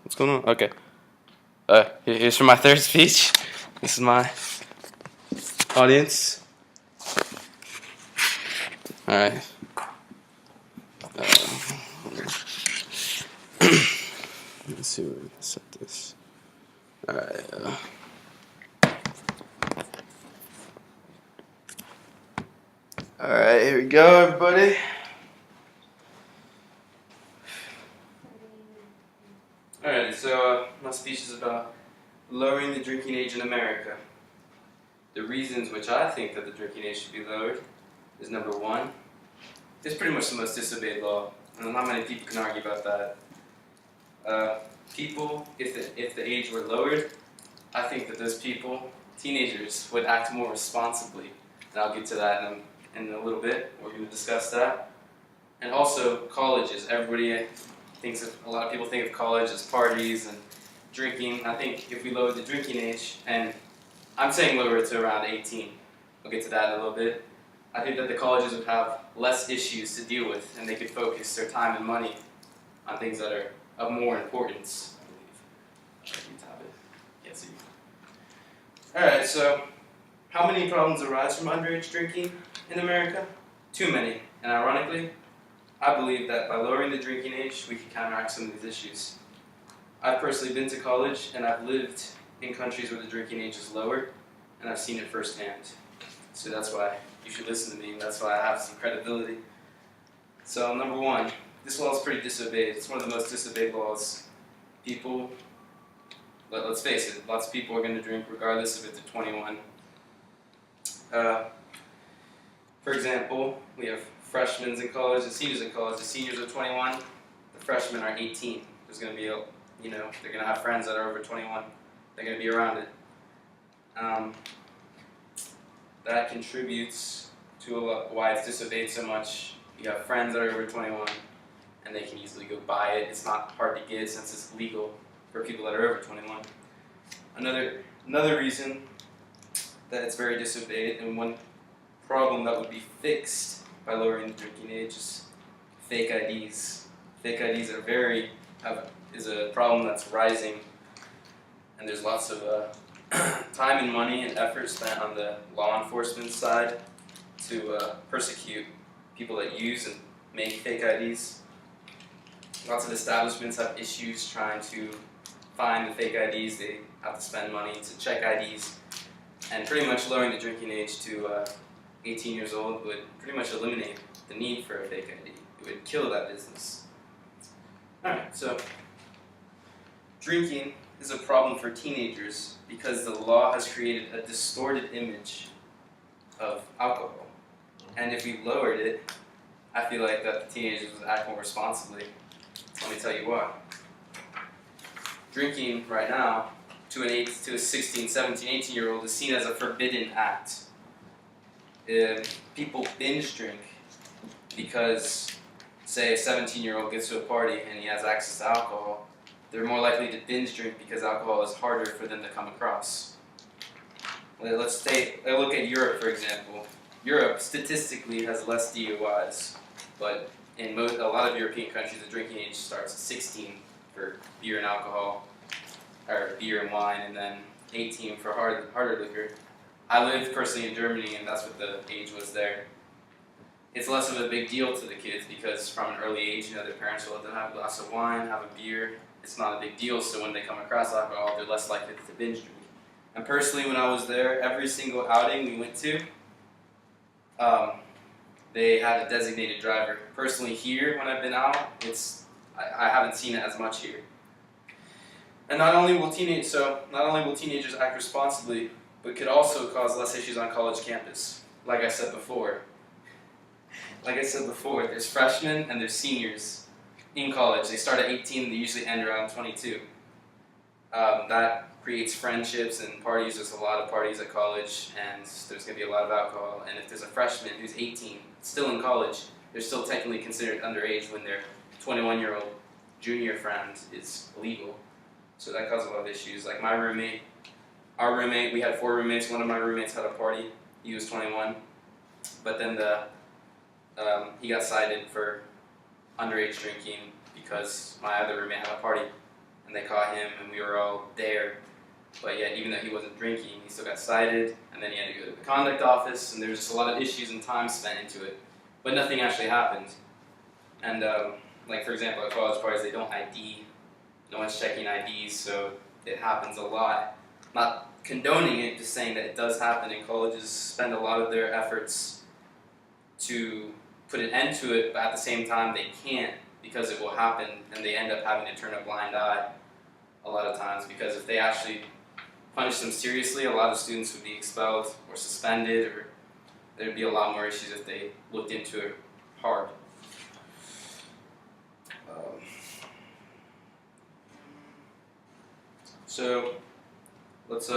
What's going on? Okay. Here's for my third speech. This is my audience. All right. Let's see where we can set this. All right. All right. Here we go, everybody. All right. So my speech is about lowering the drinking age in America. The reasons which I think that the drinking age should be lowered is number one. It's pretty much the most disobeyed law, and not many people can argue about that. People, if the age were lowered, I think that those people, teenagers, would act more responsibly. And I'll get to that in a little bit. We're going to discuss that. And also colleges. Everybody thinks a lot of people think of college as parties and drinking. I think if we lower the drinking age, and I'm saying lower it to around 18. We'll get to that in a little bit. I think that the colleges would have less issues to deal with, and they could focus their time and money on things that are of more importance, I believe. Yes. Alright, so how many problems arise from underage drinking in America? Too many. And ironically, I believe that by lowering the drinking age, we can counteract some of these issues. I've personally been to college, and I've lived in countries where the drinking age is lower, and I've seen it firsthand. So that's why you should listen to me, and that's why I have some credibility. So number one, this law is pretty disobeyed. It's one of the most disobeyed laws. People, let's face it, lots of people are going to drink regardless if it's 21. For example, we have freshmen in college and seniors in college. The seniors are 21, the freshmen are 18. There's going to be, they're going to have friends that are over 21. They're going to be around it. That contributes to why it's disobeyed so much. You have friends that are over 21, and they can easily go buy it. It's not hard to get since it's legal for people that are over 21. Another reason that it's very disobeyed, and one problem that would be fixed by lowering the drinking age, is fake IDs. Fake IDs is a problem that's rising, and there's lots of time and money and effort spent on the law enforcement side to persecute people that use and make fake IDs. Lots of establishments have issues trying to find the fake IDs. They have to spend money to check IDs. And pretty much lowering the drinking age to 18 years old would pretty much eliminate the need for a fake ID. It would kill that business. Alright, so drinking is a problem for teenagers because the law has created a distorted image of alcohol. And if we lowered it, I feel like that the teenagers would act more responsibly. Let me tell you why. Drinking right now to a 16, 17, 18-year-old is seen as a forbidden act. People binge drink because, say, a 17-year-old gets to a party and he has access to alcohol. They're more likely to binge drink because alcohol is harder for them to come across. Let's look at Europe, for example. Europe statistically has less DUIs, but in a lot of European countries, the drinking age starts at 16 for beer and alcohol, or beer and wine, and then 18 for harder liquor. I lived personally in Germany, and that's what the age was there. It's less of a big deal to the kids because from an early age, their parents will let them have a glass of wine, have a beer. It's not a big deal, so when they come across alcohol, they're less likely to binge drink. And personally, when I was there, every single outing we went to, they had a designated driver. Personally, here, when I've been out, I haven't seen it as much here. And not only will teenagers act responsibly, but could also cause less issues on college campus. Like I said before, there's freshmen and there's seniors in college. They start at 18, they usually end around 22. That creates friendships and parties. There's a lot of parties at college, and there's going to be a lot of alcohol. And if there's a freshman who's 18, still in college, they're still technically considered underage when their 21-year-old junior friend is legal. So that causes a lot of issues. Like our roommate, we had 4 roommates. One of my roommates had a party. He was 21, but then he got cited for underage drinking because my other roommate had a party. and they caught him, and we were all there. But yet, even though he wasn't drinking, he still got cited, and then he had to go to the conduct office, and there was just a lot of issues and time spent into it. But nothing actually happened. And like for example, at college parties, they don't ID. No one's checking IDs, so it happens a lot. Not condoning it, just saying that it does happen, and colleges spend a lot of their efforts to put an end to it, but at the same time they can't because it will happen, and they end up having to turn a blind eye a lot of times, because if they actually punish them seriously, a lot of students would be expelled or suspended, or there'd be a lot more issues if they looked into it hard. So let's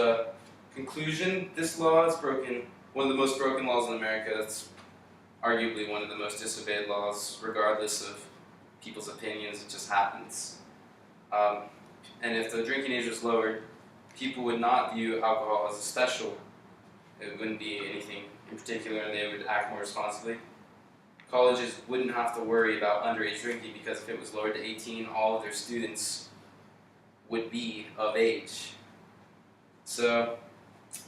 conclusion. This law is broken. One of the most broken laws in America. It's arguably one of the most disobeyed laws, regardless of people's opinions. It just happens. And if the drinking age was lowered, people would not view alcohol as a special. It wouldn't be anything in particular, and they would act more responsibly. Colleges wouldn't have to worry about underage drinking, because if it was lowered to 18, all of their students would be of age. So,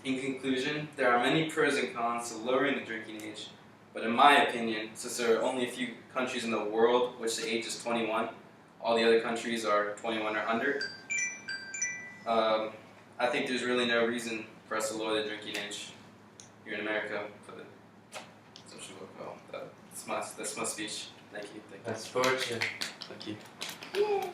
in conclusion, there are many pros and cons to lowering the drinking age, but in my opinion, since there are only a few countries in the world which the age is 21, all the other countries are 21 or under, I think there's really no reason for us to lower the drinking age here in America for the social work. Well, that's my speech. Thank you. That's poetry. Thank you. Yay!